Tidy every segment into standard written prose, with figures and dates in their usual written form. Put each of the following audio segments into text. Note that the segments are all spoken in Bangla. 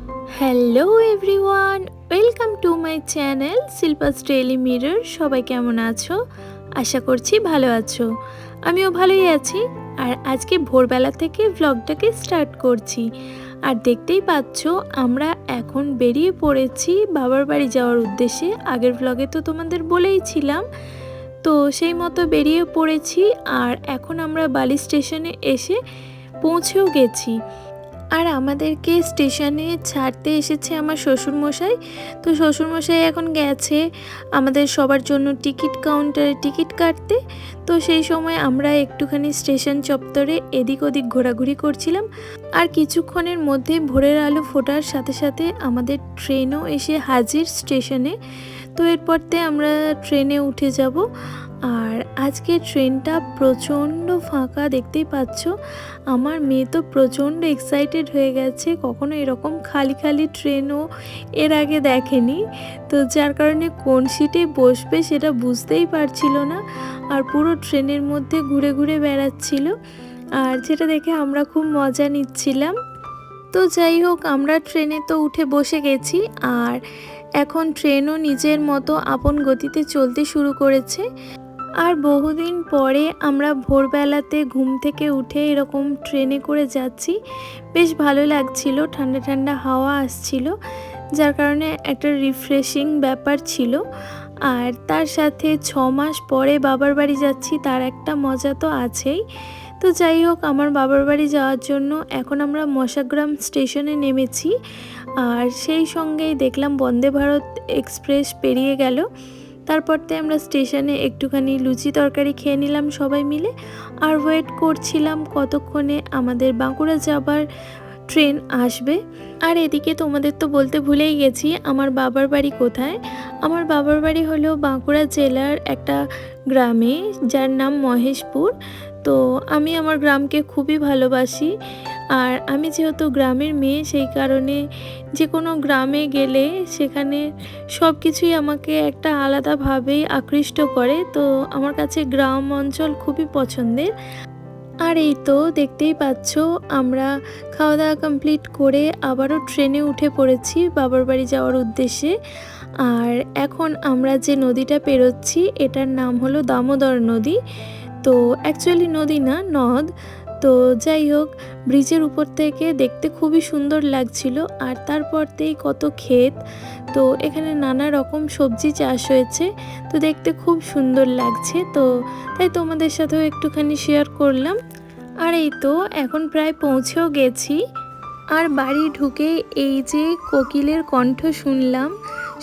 Hello everyone, welcome to my channel Shilpa's daily mirror. সবাই কেমন আছো? আশা করছি ভালো আছো। আমিও ভালোই আছি। আর আজকে ভোরবেলা থেকে ভ্লগটাকে স্টার্ট করছি। আর দেখতেই পাচ্ছ আমরা এখন বেরিয়ে পড়েছি বাবার বাড়ি যাওয়ার উদ্দেশ্যে। আগের ভ্লগে তো তোমাদের বলেইছিলাম, তো সেই মতো বেরিয়ে পড়েছি। আর এখন আমরা বালি স্টেশনে এসে পৌঁছেও গেছি। আর আমাদেরকে স্টেশনে ছাড়তে এসেছে আমার শ্বশুরমশাই। তো শ্বশুরমশাই এখন গেছে আমাদের সবার জন্য টিকিট কাউন্টারে টিকিট কাটতে। তো সেই সময় আমরা একটুখানি স্টেশন চত্বরে এদিক ওদিক ঘোরাঘুরি করছিলাম। আর কিছুক্ষণের মধ্যে ভোরের আলো ফোটার সাথে সাথে আমাদের ট্রেনও এসে হাজির স্টেশনে। তো এরপরতে আমরা ট্রেনে উঠে যাব। আর আজকে ট্রেনটা প্রচণ্ড ফাঁকা, দেখতেই পাচ্ছ। আমার মেয়ে তো প্রচণ্ড এক্সাইটেড হয়ে গেছে, কখনো এরকম খালি খালি ট্রেনও এর আগে দেখেনি। তো যার কারণে কোন সিটে বসবে সেটা বুঝতেই পারছিল না, আর পুরো ট্রেনের মধ্যে ঘুরে ঘুরে বেড়াচ্ছিল। আর যেটা দেখে আমরা খুব মজা নিচ্ছিলাম। তো যাই হোক, আমরা ট্রেনে তো উঠে বসে গেছি। আর এখন ট্রেনও নিজের মতো আপন গতিতে চলতে শুরু করেছে। আর বহুদিন পরে আমরা ভোরবেলাতে ঘুম থেকে উঠে এরকম ট্রেনে করে যাচ্ছি। বেশ ভালো লাগছিল, ঠান্ডা ঠান্ডা হাওয়া আসছিল, যার কারণে একটা রিফ্রেশিং ব্যাপার ছিল। আর তার সাথে 6 মাস পরে বাবার বাড়ি যাচ্ছি, তার একটা মজা তো আছেই। তো যাই হোক, আমার বাবার বাড়ি যাওয়ার জন্য এখন আমরা মশাগ্রাম স্টেশনে নেমেছি। আর সেই সঙ্গেই দেখলাম বন্দে ভারত এক্সপ্রেস পেরিয়ে গেল। তারপরতে আমরা স্টেশনে একটুখানি লুচি তরকারি খেয়ে নিলাম সবাই মিলে। আর ওয়েট করছিলাম কতক্ষণে আমাদের বাঁকুড়া যাবার ট্রেন আসবে। আর এদিকে তোমাদের তো বলতে ভুলেই গেছি আমার বাবার বাড়ি কোথায়। আমার বাবার বাড়ি হলো বাঁকুড়া জেলার একটা গ্রামে, যার নাম মহেশপুর। তো আমি আমার গ্রামকে খুবই ভালোবাসি। আর আমি যেহেতু গ্রামের মেয়ে, সেই কারণে যে কোনো গ্রামে গেলে সেখানে সব কিছুই আমাকে একটা আলাদাভাবেই আকৃষ্ট করে। তো আমার কাছে গ্রাম অঞ্চল খুবই পছন্দের। আর এই তো দেখতেই পাচ্ছ, আমরা খাওয়া দাওয়া কমপ্লিট করে আবারও ট্রেনে উঠে পড়েছি বাবার বাড়ি যাওয়ার উদ্দেশ্যে। আর এখন আমরা যে নদীটা পেরোচ্ছি এটার নাম হলো দামোদর নদী। তো অ্যাকচুয়ালি নদী না, নদ। তো যাই হোক, ব্রিজের উপর থেকে দেখতে খুবই সুন্দর লাগছিল। আর তারপরতেই কত ক্ষেত, তো এখানে নানা রকম সবজি চাষ হয়েছে। তো দেখতে খুব সুন্দর লাগছে, তো তাই তোমাদের সাথেও একটুখানি শেয়ার করলাম। আর এই তো এখন প্রায় পৌঁছেও গেছি। আর বাড়ি ঢুকে এই যে কোকিলের কণ্ঠ শুনলাম,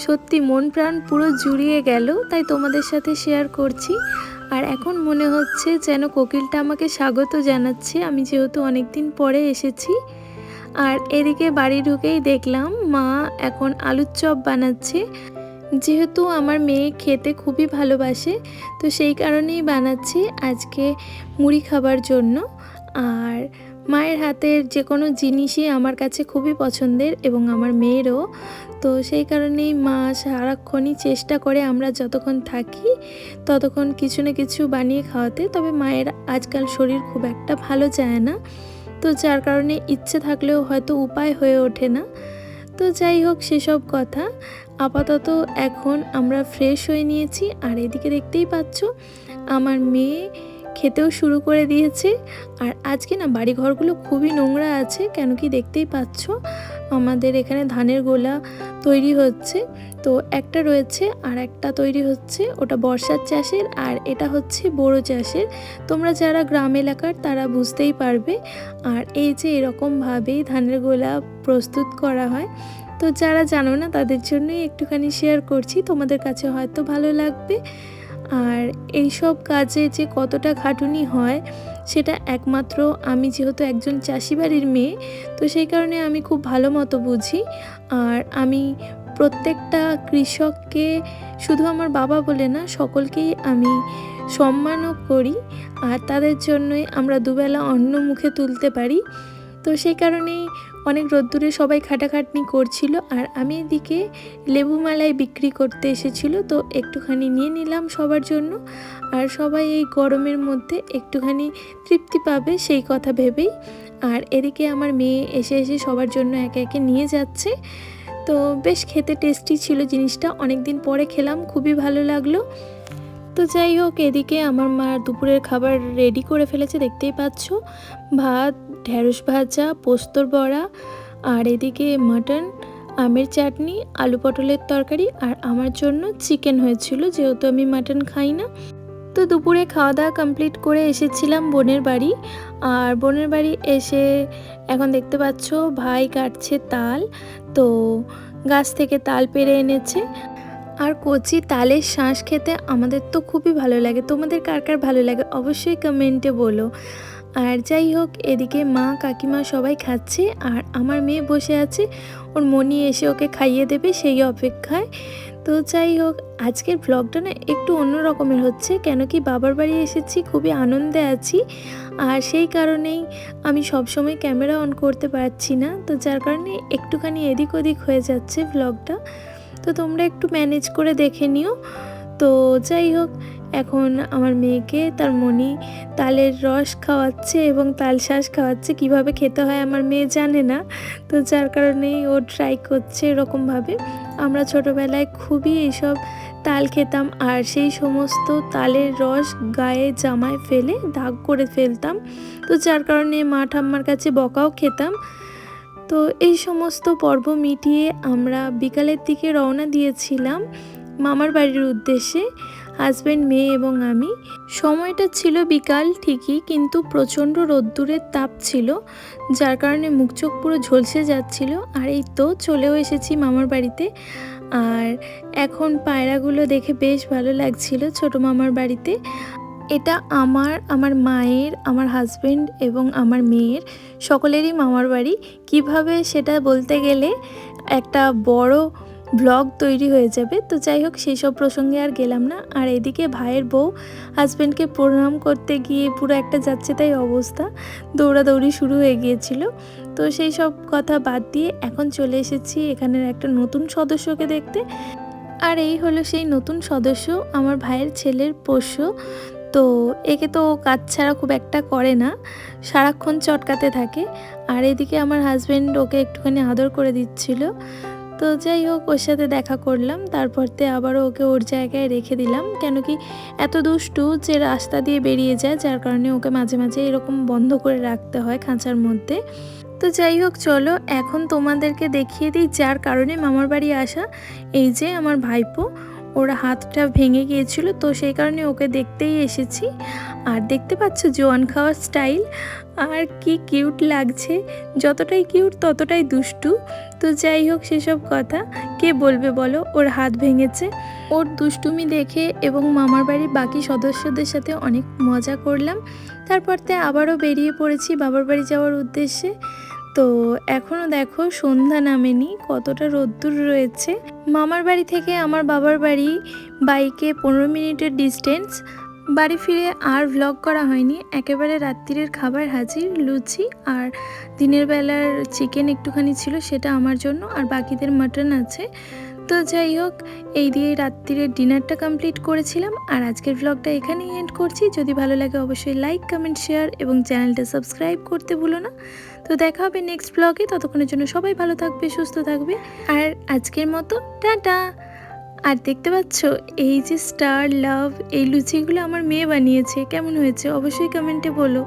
সত্যি মন প্রাণ পুরো জুড়িয়ে গেল, তাই তোমাদের সাথে শেয়ার করছি। আর এখন মনে হচ্ছে যেন কোকিলটা আমাকে স্বাগত জানাচ্ছে, আমি যেহেতু অনেক দিন পরে এসেছি। আর এদিকে বাড়ি ঢুকেই দেখলাম মা এখন আলুর চপ বানাচ্ছে। যেহেতু আমার মেয়ে খেতে খুবই ভালোবাসে, তো সেই কারণেই বানাচ্ছি আজকে মুড়ি খাবার জন্য। আর মায়ের হাতের যে কোনো জিনিসই আমার কাছে খুবই পছন্দের, এবং আমার মেয়েরও। তো সেই কারণেই মা সারাক্ষণই চেষ্টা করে আমরা যতক্ষণ থাকি ততক্ষণ কিছু না কিছু বানিয়ে খাওয়াতে। তবে মায়ের আজকাল শরীর খুব একটা ভালো যায় না, তো যার কারণে ইচ্ছে থাকলেও হয়তো উপায় হয়ে ওঠে না। তো যাই হোক, সেসব কথা। আপাতত এখন আমরা ফ্রেশ হয়ে নিয়েছি। আর এদিকে দেখতেই পাচ্ছ আমার মেয়ে খেতেও শুরু করে দিয়েছে। আর আজকে না বাড়িঘরগুলো খুবই নোংরা আছে, কেন কি দেখতেই পাচ্ছ আমাদের এখানে ধানের গোলা তৈরি হচ্ছে। তো একটা রয়েছে আর একটা তৈরি হচ্ছে, ওটা বর্ষার চাষের, আর এটা হচ্ছে বোরো চাষের। তোমরা যারা গ্রাম এলাকার তারা বুঝতেই পারবে। আর এই যে এরকমভাবেই ধানের গোলা প্রস্তুত করা হয়। তো যারা জানো না তাদের জন্যই একটুখানি শেয়ার করছি, তোমাদের কাছে হয়তো ভালো লাগবে। আর এই সব কাজে যে কতটা খাটুনি হয় সেটা একমাত্র আমি, যেহেতু একজন চাষি বাড়ির মেয়ে, তো সেই কারণে আমি খুব ভালো মতো বুঝি। আর আমি প্রত্যেকটা কৃষককে, শুধু আমার বাবা বলে না, সকলকেই আমি সম্মানও করি। আর তাদের জন্যই আমরা দুবেলা অন্ন মুখে তুলতে পারি। তো সেই কারণেই অনেক রোদ্দুরে সবাই খাটাখাটনি করছিল। আর আমি এদিকে লেবু মালাই বিক্রি করতে এসেছিলো, তো একটুখানি নিয়ে নিলাম সবার জন্য। আর সবাই এই গরমের মধ্যে একটুখানি তৃপ্তি পাবে সেই কথা ভেবেই আর এদিকে আমার মেয়ে এসে এসে সবার জন্য একে একে নিয়ে যাচ্ছে। তো বেশ খেতে টেস্টি ছিল জিনিসটা, অনেক দিন পরে খেলাম, খুবই ভালো লাগলো। তো যাই হোক, এদিকে আমার মা দুপুরের খাবার রেডি করে ফেলেছে, দেখতেই পাচ্ছ। ভাত, ঢেঁড়স ভাজা, পোস্তর বড়া, আর এদিকে মাটন, আমের চাটনি, আলু পটলের তরকারি, আর আমার জন্য চিকেন হয়েছিল, যেহেতু আমি মাটন খাই না। তো দুপুরে খাওয়া দাওয়া কমপ্লিট করে এসেছিলাম বোনের বাড়ি। আর বোনের বাড়ি এসে এখন দেখতে পাচ্ছ ভাই কাটছে তাল। তো গাছ থেকে তাল পেড়ে এনেছে। আর কচি তালের শাঁস খেতে আমাদের তো খুবই ভালো লাগে, তোমাদের কার কার ভালো লাগে অবশ্যই কমেন্টে বলো। আর যাই হোক, এদিকে মা কাকিমা সবাই খাচ্ছে, আর আমার মেয়ে বসে আছে, ওর মনি এসে ওকে খাইয়ে দেবে সেই অপেক্ষায়। তো যাই হোক, আজকের ব্লগটা না একটু অন্য রকমের হচ্ছে, কেন কি বাবার বাড়ি এসেছি, খুবই আনন্দে আছি। আর সেই কারণেই আমি সবসময় ক্যামেরা অন করতে পারছি না, তো যার কারণে একটুখানি এদিক ওদিক হয়ে যাচ্ছে ব্লগটা। তো তোমরা একটু ম্যানেজ করে দেখে নিও। তো যাই হোক, এখন আমার মেয়েকে তার মনি তালের রস খাওয়াচ্ছে এবং তাল শাঁস খাওয়াচ্ছে। কিভাবে খেতে হয় আমার মেয়ে জানে না, তো যার কারণেই ও ট্রাই করছে এরকমভাবে। আমরা ছোটোবেলায় খুবই এইসব তাল খেতাম, আর সেই সমস্ত তালের রস গায়ে জামায় ফেলে দাগ করে ফেলতাম, তো যার কারণে মা ঠাম্মার কাছে বকাও খেতাম। তো এই সমস্ত পর্ব মিটিয়ে আমরা বিকালের দিকে রওনা দিয়েছিলাম মামার বাড়ির উদ্দেশ্যে, হাজব্যান্ড, মেয়ে এবং আমি। সময়টা ছিল বিকাল ঠিকই, কিন্তু প্রচণ্ড রোদ্দুরের তাপ ছিল, যার কারণে মুখ চোখ পুরো ঝলসে যাচ্ছিল। আর এই তো চলেও এসেছি মামার বাড়িতে। আর এখন পায়রাগুলো দেখে বেশ ভালো লাগছিল ছোটো মামার বাড়িতে। এটা আমার মায়ের, আমার হাজব্যান্ড এবং আমার মেয়ের সকলেরই মামার বাড়ি। কিভাবে সেটা বলতে গেলে একটা বড় ব্লগ তৈরি হয়ে যাবে। তো যাই হোক, সেই সব প্রসঙ্গে আর গেলাম না। আর এদিকে ভাইয়ের বউ হাজব্যান্ডকে প্রণাম করতে গিয়ে পুরো একটা যাচ্ছে তাই অবস্থা, দৌড়াদৌড়ি শুরু হয়ে গিয়েছিল। তো সেই সব কথা বাদ দিয়ে এখন চলে এসেছি এখানের একটা নতুন সদস্যকে দেখতে। আর এই হলো সেই নতুন সদস্য, আমার ভাইয়ের ছেলের পোষ্য। তো একে তো কাজ ছাড়া খুব একটা করে না, সারাক্ষণ চটকাতে থাকে। আর এদিকে আমার হাজব্যান্ড ওকে একটুখানি আদর করে দিচ্ছিল। তো যাই হোক, ওর সাথে দেখা করলাম, তারপরতে আবারও ওকে ওর জায়গায় রেখে দিলাম, কেন কি এত দুষ্টু যে রাস্তা দিয়ে বেরিয়ে যায়, যার কারণে ওকে মাঝে মাঝে এরকম বন্ধ করে রাখতে হয় খাঁচার মধ্যে। তো যাই হোক, চলো এখন তোমাদেরকে দেখিয়ে দিই যার কারণে মামার বাড়ি আসা। এই যে আমার ভাইপো, ওর হাতটা ভেঙে গিয়েছিল, তো সেই কারণে ওকে দেখতেই এসেছি। আর দেখতে পাচ্ছ জোয়ান খাওয়ার স্টাইল, আর কি কিউট লাগছে, যতটাই কিউট ততটাই দুষ্টু। তো যাই হোক, সেসব কথা কে বলবে বলো, ওর হাত ভেঙেছে। ওর দুষ্টুমি দেখে এবং মামার বাড়ির বাকি সদস্যদের সাথে অনেক মজা করলাম। তারপরতে আবারও বেরিয়ে পড়েছি বাবার বাড়ি যাওয়ার উদ্দেশ্যে। তো এখনও দেখো সন্ধ্যা নামেনি, কতটা রোদ্দুর রয়েছে। মামার বাড়ি থেকে আমার বাবার বাড়ি বাইকে 15 মিনিটের ডিস্টেন্স। বাড়ি ফিরে আর ভ্লগ করা হয়নি, একেবারে রাত্রিরের খাবার হাজির, লুচি আর দিনের বেলার চিকেন একটুখানি ছিল, সেটা আমার জন্য, আর বাকিদের মাটন আছে। তো যাই হোক, এই দিয়ে রাত্রিরের ডিনারটা কমপ্লিট করেছিলাম। আর আজকের ভ্লগটা এখানেই এন্ড করছি। যদি ভালো লাগে অবশ্যই লাইক, কমেন্ট, শেয়ার এবং চ্যানেলটা সাবস্ক্রাইব করতে ভুলো না। তো দেখা হবে নেক্সট ব্লগে, ততক্ষণের জন্য সবাই ভালো থাকবে, সুস্থ থাকবে। আর আজকের মতো টাটা। আর দেখতে পাচ্ছ এই যে স্টার লাভ, এই লুচিগুলো আমার মেয়ে বানিয়েছে, কেমন হয়েছে অবশ্যই কমেন্টে বলো।